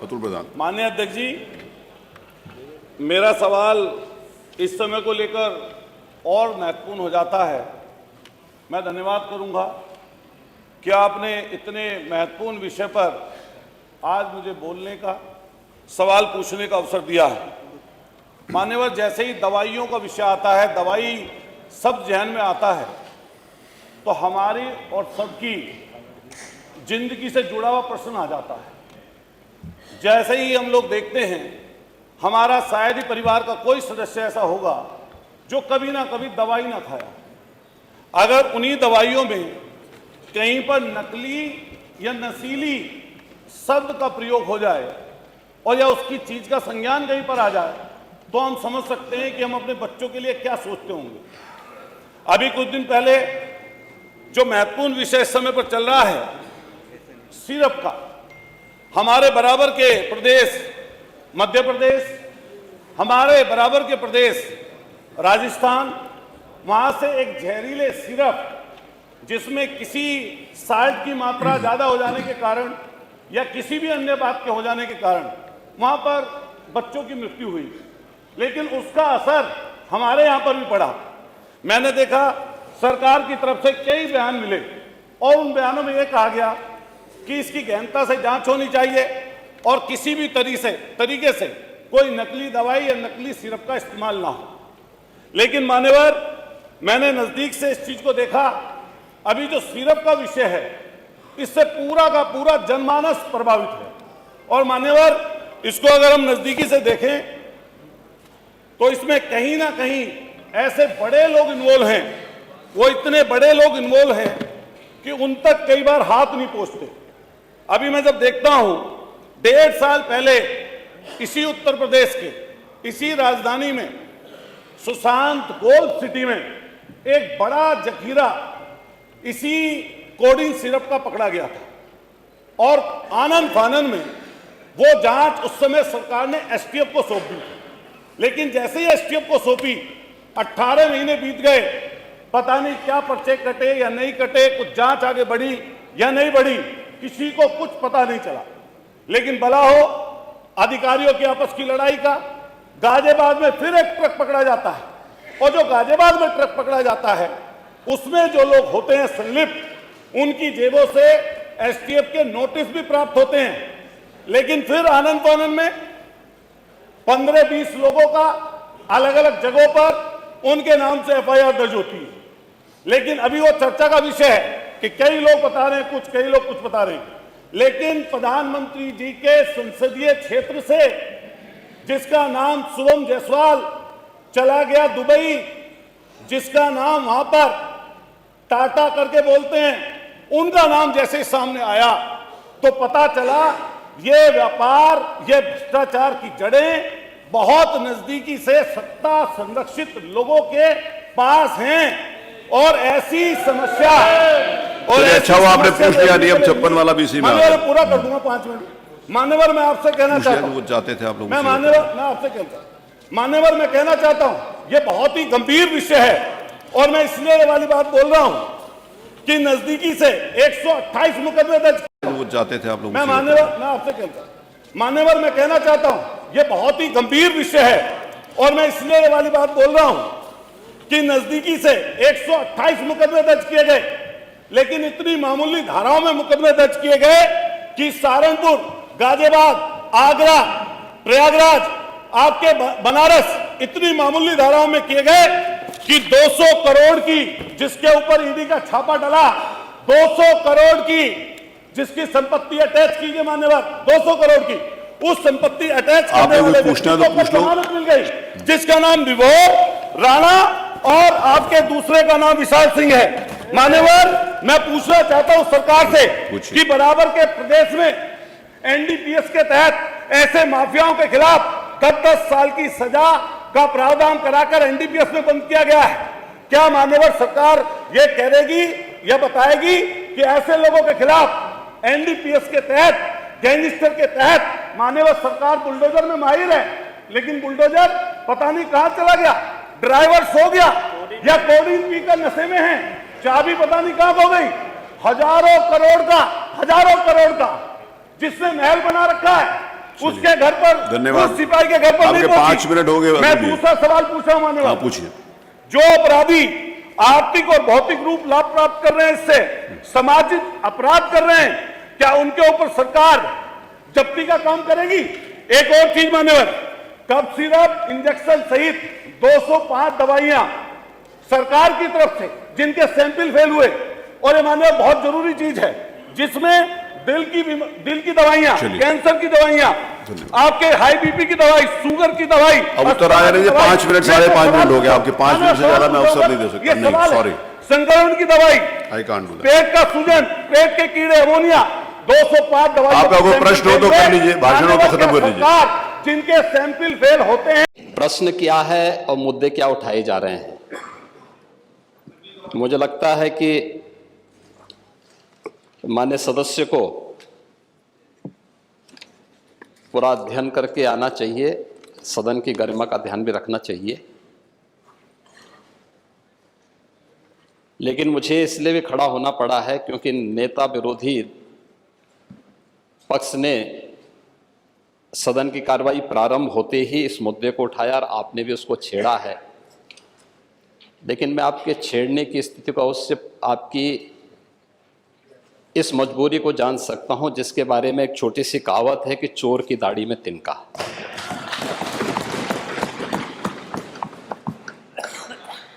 अतुल प्रधान। माननीय अध्यक्ष जी, मेरा सवाल इस समय को लेकर और महत्वपूर्ण हो जाता है। मैं धन्यवाद करूंगा कि आपने इतने महत्वपूर्ण विषय पर आज मुझे बोलने का, सवाल पूछने का अवसर दिया है। मान्यवर, जैसे ही दवाइयों का विषय आता है, दवाई सब जहन में आता है, तो हमारी और सबकी जिंदगी से जुड़ा हुआ प्रश्न आ जाता है। जैसे ही हम लोग देखते हैं, हमारा शायद ही परिवार का कोई सदस्य ऐसा होगा जो कभी ना कभी दवाई ना खाया। अगर उन्हीं दवाइयों में कहीं पर नकली या नशीली शब्द का प्रयोग हो जाए और या उसकी चीज का संज्ञान कहीं पर आ जाए, तो हम समझ सकते हैं कि हम अपने बच्चों के लिए क्या सोचते होंगे। अभी कुछ दिन पहले जो महत्वपूर्ण विषय इस समय पर चल रहा है, सिरप का, हमारे बराबर के प्रदेश मध्य प्रदेश, हमारे बराबर के प्रदेश राजस्थान, वहां से एक जहरीले सिरप जिसमें किसी साल्ट की मात्रा ज्यादा हो जाने के कारण या किसी भी अन्य बात के हो जाने के कारण वहां पर बच्चों की मृत्यु हुई, लेकिन उसका असर हमारे यहां पर भी पड़ा। मैंने देखा सरकार की तरफ से कई बयान मिले और उन बयानों में यह कहा गया कि इसकी गहनता से जांच होनी चाहिए और किसी भी तरीके से कोई नकली दवाई या नकली सिरप का इस्तेमाल ना हो। लेकिन मान्यवर, मैंने नजदीक से इस चीज को देखा। अभी जो सिरप का विषय है, इससे पूरा का पूरा जनमानस प्रभावित है। और मान्यवर, इसको अगर हम नजदीकी से देखें तो इसमें कहीं ना कहीं ऐसे बड़े लोग इन्वॉल्व हैं, वो इतने बड़े लोग इन्वॉल्व हैं कि उन तक कई बार हाथ नहीं पहुंचते। अभी मैं जब देखता हूं, 1.5 साल पहले इसी उत्तर प्रदेश के इसी राजधानी में सुशांत गोल्ड सिटी में एक बड़ा जखीरा इसी कोडिन सिरप का पकड़ा गया था और आनन फानन में वो जांच उस समय सरकार ने एसटीएफ को सौंप दी। लेकिन जैसे ही एसटीएफ को सौंपी, 18 महीने बीत गए, पता नहीं क्या पर्चे कटे या नहीं कटे, कुछ जांच आगे बढ़ी या नहीं बढ़ी, किसी को कुछ पता नहीं चला। लेकिन भला हो अधिकारियों की आपस की लड़ाई का, गाजियाबाद में फिर एक ट्रक पकड़ा जाता है और जो गाजियाबाद में ट्रक पकड़ा जाता है उसमें जो लोग होते हैं संलिप्त, उनकी जेबों से एसटीएफ के नोटिस भी प्राप्त होते हैं। लेकिन फिर आनंद फानन में 15-20 लोगों का अलग अलग जगहों पर उनके नाम से एफआईआर दर्ज होती है। लेकिन अभी वो चर्चा का विषय है कि कई लोग बता रहे हैं कुछ, कई लोग कुछ बता रहे हैं। लेकिन प्रधानमंत्री जी के संसदीय क्षेत्र से जिसका नाम शुभम जायसवाल चला गया दुबई, जिसका नाम वहां पर टाटा करके बोलते हैं, उनका नाम जैसे सामने आया तो पता चला ये व्यापार, ये भ्रष्टाचार की जड़ें बहुत नजदीकी से सत्ता संरक्षित लोगों के पास हैं। और ऐसी समस्या और अच्छा वो आपने पूछ लिया नियम 56 वाला भी इसी में पूरा कर दूंगा 5 मिनट। मान्यवर, मैं आपसे कहना चाहता हूं, चाहते थे आप लोग, मैं आपसे मान्यवर मैं कहना चाहता हूं, ये बहुत ही गंभीर विषय है और मैं इसलिए वाली बात बोल रहा हूं कि नजदीकी से 128 मुकदमे दर्ज चाहते थे आप लोग। मैं मान्यवर मैं कहना चाहता हूं, ये बहुत ही गंभीर विषय है और मैं इसलिए वाली बात बोल रहा हूं कि नजदीकी से 128 मुकदमे दर्ज किए गए, लेकिन इतनी मामूली धाराओं में मुकदमे दर्ज किए गए कि सहारनपुर, गाजियाबाद, आगरा, प्रयागराज, आपके बनारस, इतनी मामूली धाराओं में किए गए कि 200 करोड़ की जिसके ऊपर ईडी का छापा डला, 200 करोड़ की जिसकी संपत्ति अटैच की गई, मान्यवर 200 करोड़ की, उस संपत्ति अटैच करने वाले जमानत मिल गई, जिसका नाम विभोर राणा और आपके दूसरे का नाम विशाल सिंह है। मान्यवर, मैं पूछना चाहता हूं सरकार से कि बराबर के प्रदेश में एनडीपीएस के तहत ऐसे माफियाओं के खिलाफ 10 साल की सजा का प्रावधान कराकर एनडीपीएस में बंद किया गया है। क्या मान्यवर सरकार ये कहेगी या बताएगी कि ऐसे लोगों के खिलाफ एनडीपीएस के तहत, गैंगस्टर के तहत मान्यवर सरकार बुलडोजर में माहिर है, लेकिन बुलडोजर पता नहीं कहां चला गया, ड्राइवर सो गया या कोडीन पीकर नशे में है, चाबी पता नहीं कहां खो गई। हजारों करोड़ का जिसने महल बना रखा है, उसके घर पर, धन्यवाद। उस सिपाही के घर पर आपके नहीं पहुंची। 5 मिनट हो गए। मैं दूसरा सवाल पूछ रहा हूं माननीय हाँ, बाबू। पूछिए। जो अपराधी आर्थिक और भौतिक रूप लाभ प्राप्त कर रहे हैं, इससे सामाजिक अपराध कर रहे हैं, क्या उनके ऊपर सरकार जब्ती का काम करेगी? एक और चीज मान्यवर, कफ सिरप, इंजेक्शन सहित 205 दवाइयां सरकार की तरफ से जिनके सैंपल फेल हुए, और ये मान्यवर बहुत जरूरी चीज है, जिसमें दिल की दवाइयां, कैंसर की दवाइयां, आपके हाई बीपी की दवाई, शुगर की दवाई। अब उत्तर आया नहीं, 5 मिनट 5.5 मिनट हो गया आपके। 5 मिनट से ज्यादा मैं अवसर नहीं दे सकता। नहीं, सॉरी, संक्रमण की दवाई, आई कांट डू दैट। पेट का सूजन, पेट के कीड़े, अमोनिया, 205 दवाई। आपका कोई प्रश्न हो तो कर लीजिए, भाषण हो तो खत्म कर दीजिए। जिनके सैंपल फेल होते हैं। प्रश्न क्या है और मुद्दे क्या उठाए जा रहे हैं? मुझे लगता है कि माननीय सदस्य को पूरा अध्ययन करके आना चाहिए, सदन की गरिमा का ध्यान भी रखना चाहिए। लेकिन मुझे इसलिए भी खड़ा होना पड़ा है क्योंकि नेता विरोधी पक्ष ने सदन की कार्रवाई प्रारंभ होते ही इस मुद्दे को उठाया और आपने भी उसको छेड़ा है। लेकिन मैं आपके छेड़ने की स्थिति को अवश्य आपकी इस मजबूरी को जान सकता हूं, जिसके बारे में एक छोटी सी कहावत है कि चोर की दाढ़ी में तिनका।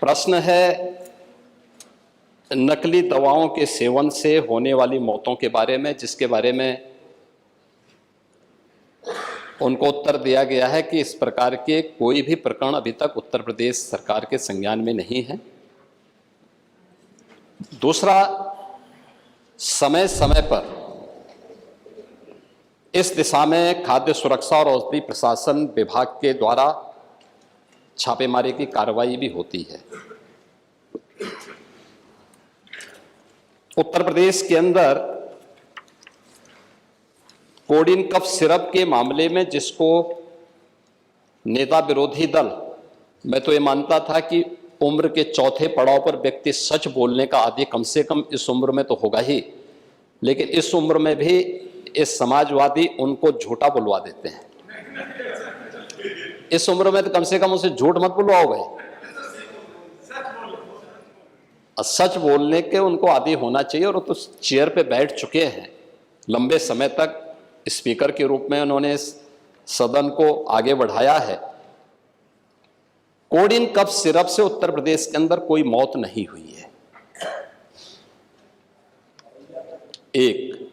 प्रश्न है नकली दवाओं के सेवन से होने वाली मौतों के बारे में, जिसके बारे में उनको उत्तर दिया गया है कि इस प्रकार के कोई भी प्रकरण अभी तक उत्तर प्रदेश सरकार के संज्ञान में नहीं है। दूसरा, समय समय पर इस दिशा में खाद्य सुरक्षा और औषधि प्रशासन विभाग के द्वारा छापेमारी की कार्रवाई भी होती है। उत्तर प्रदेश के अंदर कोडिन कफ सिरप के मामले में, जिसको नेता विरोधी दल, मैं तो ये मानता था कि उम्र के चौथे पड़ाव पर व्यक्ति सच बोलने का आदी कम से कम इस उम्र में तो होगा ही, लेकिन इस उम्र में भी इस समाजवादी उनको झूठा बुलवा देते हैं। इस उम्र में तो कम से कम उसे झूठ मत बुलवाओ भाई, सच बोलने के उनको आदी होना चाहिए। और वो तो चेयर पे बैठ चुके हैं लंबे समय तक, स्पीकर के रूप में उन्होंने सदन को आगे बढ़ाया है। कोडिन कफ सिरप से उत्तर प्रदेश के अंदर कोई मौत नहीं हुई है। एक।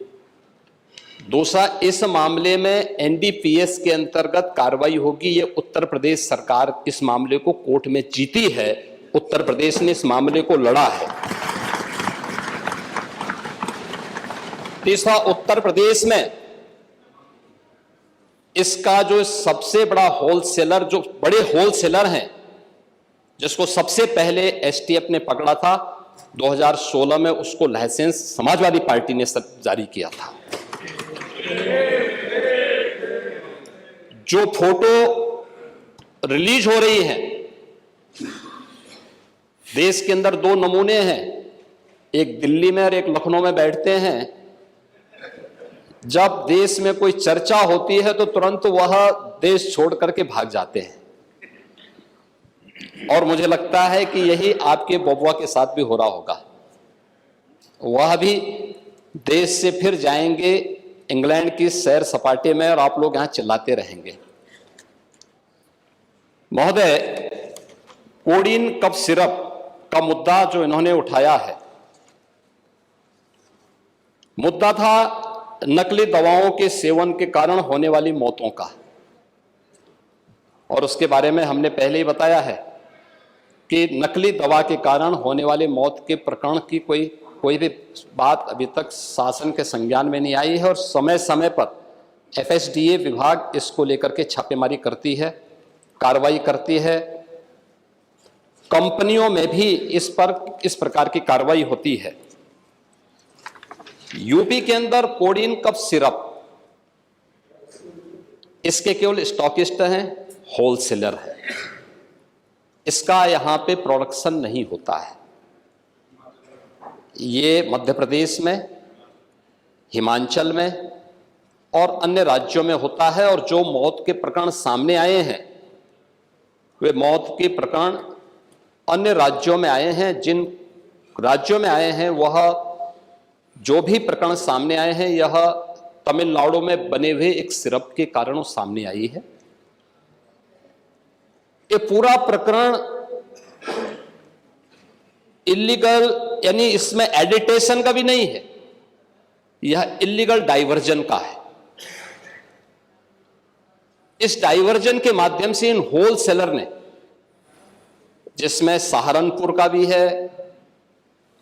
दूसरा, इस मामले में एनडीपीएस के अंतर्गत कार्रवाई होगी। ये उत्तर प्रदेश सरकार इस मामले को कोर्ट में जीती है, उत्तर प्रदेश ने इस मामले को लड़ा है। तीसरा, उत्तर प्रदेश में इसका जो सबसे बड़ा होलसेलर, जो बड़े होलसेलर हैं, जिसको सबसे पहले एसटीएफ ने पकड़ा था 2016 में, उसको लाइसेंस समाजवादी पार्टी ने जारी किया था। जो फोटो रिलीज हो रही है, देश के अंदर दो नमूने हैं, एक दिल्ली में और एक लखनऊ में बैठते हैं। जब देश में कोई चर्चा होती है तो तुरंत वह देश छोड़ करके भाग जाते हैं। और मुझे लगता है कि यही आपके बबुआ के साथ भी हो रहा होगा। वह भी देश से फिर जाएंगे इंग्लैंड की सैर सपाटे में और आप लोग यहां चिल्लाते रहेंगे। महोदय, कोडिन कफ सिरप का मुद्दा जो इन्होंने उठाया है, मुद्दा था नकली दवाओं के सेवन के कारण होने वाली मौतों का। और उसके बारे में हमने पहले ही बताया है कि नकली दवा के कारण होने वाली मौत के प्रकरण की कोई भी बात अभी तक शासन के संज्ञान में नहीं आई है। और समय समय पर एफएसडीए विभाग इसको लेकर के छापेमारी करती है, कार्रवाई करती है। कंपनियों में भी इस प्रकार की कार्रवाई होती है। यूपी के अंदर कोडिन कफ सिरप, इसके केवल स्टॉकिस्ट हैं, होलसेलर है, इसका यहां पे प्रोडक्शन नहीं होता है। ये मध्य प्रदेश में, हिमाचल में, और अन्य राज्यों में होता है, और जो मौत के प्रकरण सामने आए हैं वे मौत के प्रकरण अन्य राज्यों में आए हैं। जिन राज्यों में आए हैं वह जो भी प्रकरण सामने आए हैं यह तमिलनाडु में बने हुए एक सिरप के कारण सामने आई है। ये पूरा प्रकरण इलीगल, यानी इसमें एडिटेशन का भी नहीं है, यह इलीगल डाइवर्जन का है। इस डाइवर्जन के माध्यम से इन होलसेलर ने, जिसमें सहारनपुर का भी है,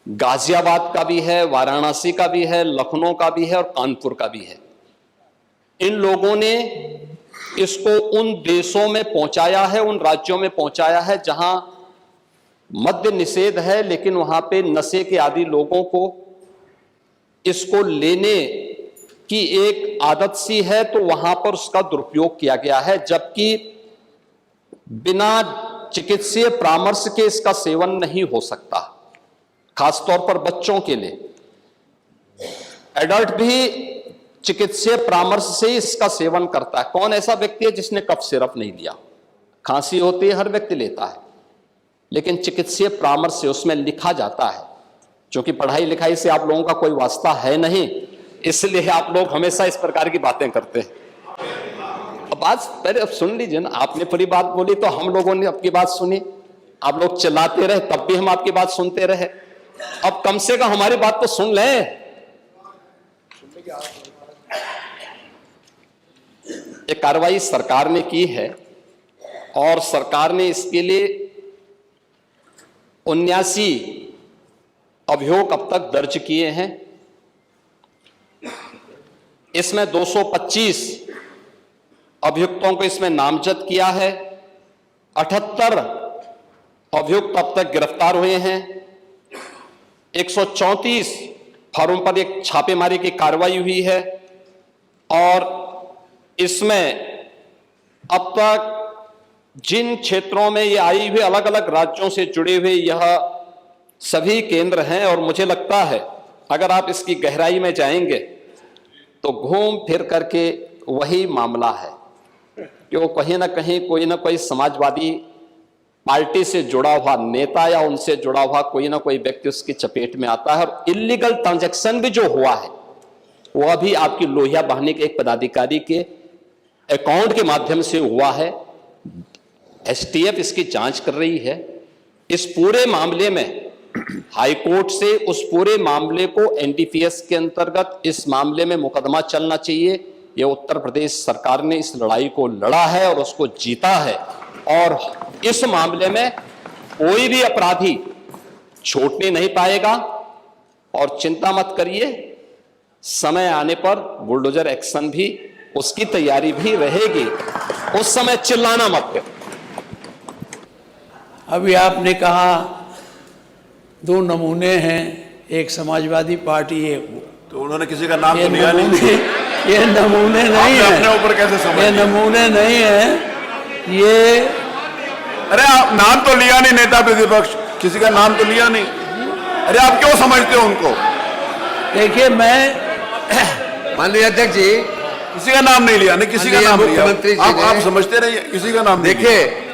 गाजियाबाद का भी है, वाराणसी का भी है, लखनऊ का भी है और कानपुर का भी है, इन लोगों ने इसको उन देशों में पहुंचाया है, उन राज्यों में पहुंचाया है जहां मद्य निषेध है, लेकिन वहां पे नशे के आदी लोगों को इसको लेने की एक आदत सी है, तो वहां पर उसका दुरुपयोग किया गया है, जबकि बिना चिकित्सीय परामर्श के इसका सेवन नहीं हो सकता, खासतौर पर बच्चों के लिए। एडल्ट भी चिकित्सीय परामर्श से इसका सेवन करता है। कौन ऐसा व्यक्ति है जिसने कफ सिरप नहीं लिया? खांसी होती है, हर व्यक्ति लेता है, लेकिन चिकित्सीय परामर्श से उसमें लिखा जाता है। क्योंकि पढ़ाई लिखाई से आप लोगों का कोई वास्ता है नहीं, इसलिए आप लोग हमेशा इस प्रकार की बातें करते हैं। अब बात पहले अब सुन लीजिए ना, आपने पूरी बात बोली तो हम लोगों ने आपकी बात सुनी, आप लोग चिल्लाते रहे तब भी हम आपकी बात सुनते रहे। अब कम से कम हमारी बात तो सुन लें। ये कार्रवाई सरकार ने की है और सरकार ने इसके लिए 79 अभियोग अब तक दर्ज किए हैं। इसमें 225 अभियुक्तों को इसमें नामजद किया है। 78 अभियुक्त अब तक गिरफ्तार हुए हैं। 134 फर्म पर एक छापेमारी की कार्रवाई हुई है और इसमें अब तक जिन क्षेत्रों में ये आई हुई अलग अलग राज्यों से जुड़े हुए यह सभी केंद्र हैं, और मुझे लगता है अगर आप इसकी गहराई में जाएंगे तो घूम फिर करके वही मामला है कि वो कहीं ना कहीं कोई ना कोई समाजवादी पार्टी से जुड़ा हुआ नेता या उनसे जुड़ा हुआ कोई ना कोई व्यक्ति उसकी चपेट में आता है। और इलीगल ट्रांजैक्शन भी जो हुआ है वह भी आपकी लोहिया बहाने के एक पदाधिकारी के अकाउंट के माध्यम से हुआ है। एसटीएफ इसकी जांच कर रही है। इस पूरे मामले में हाईकोर्ट से उस पूरे मामले को एनडीपीएस के अंतर्गत इस मामले में मुकदमा चलना चाहिए। यह उत्तर प्रदेश सरकार ने इस लड़ाई को लड़ा है और उसको जीता है, और इस मामले में कोई भी अपराधी छूटने नहीं पाएगा। और चिंता मत करिए, समय आने पर बुलडोजर एक्शन भी, उसकी तैयारी भी रहेगी, उस समय चिल्लाना मत करो। अभी आपने कहा 2 नमूने हैं, एक समाजवादी पार्टी, एक तो उन्होंने किसी का नाम तो लिया नहीं। ये नमूने नहीं है, अपने ऊपर कैसे समझ? ये नमूने नहीं है, ये अरे आप नाम तो लिया नहीं, नेता प्रतिपक्ष किसी का नाम तो लिया नहीं। अरे आप क्यों समझते हो उनको? देखिए, मैं माननीय अध्यक्ष जी, किसी का नाम नहीं लिया, नहीं किसी का नाम लिया। मुख्यमंत्री जी आप समझते रहिए, किसी का नाम नहीं लिया। देखिए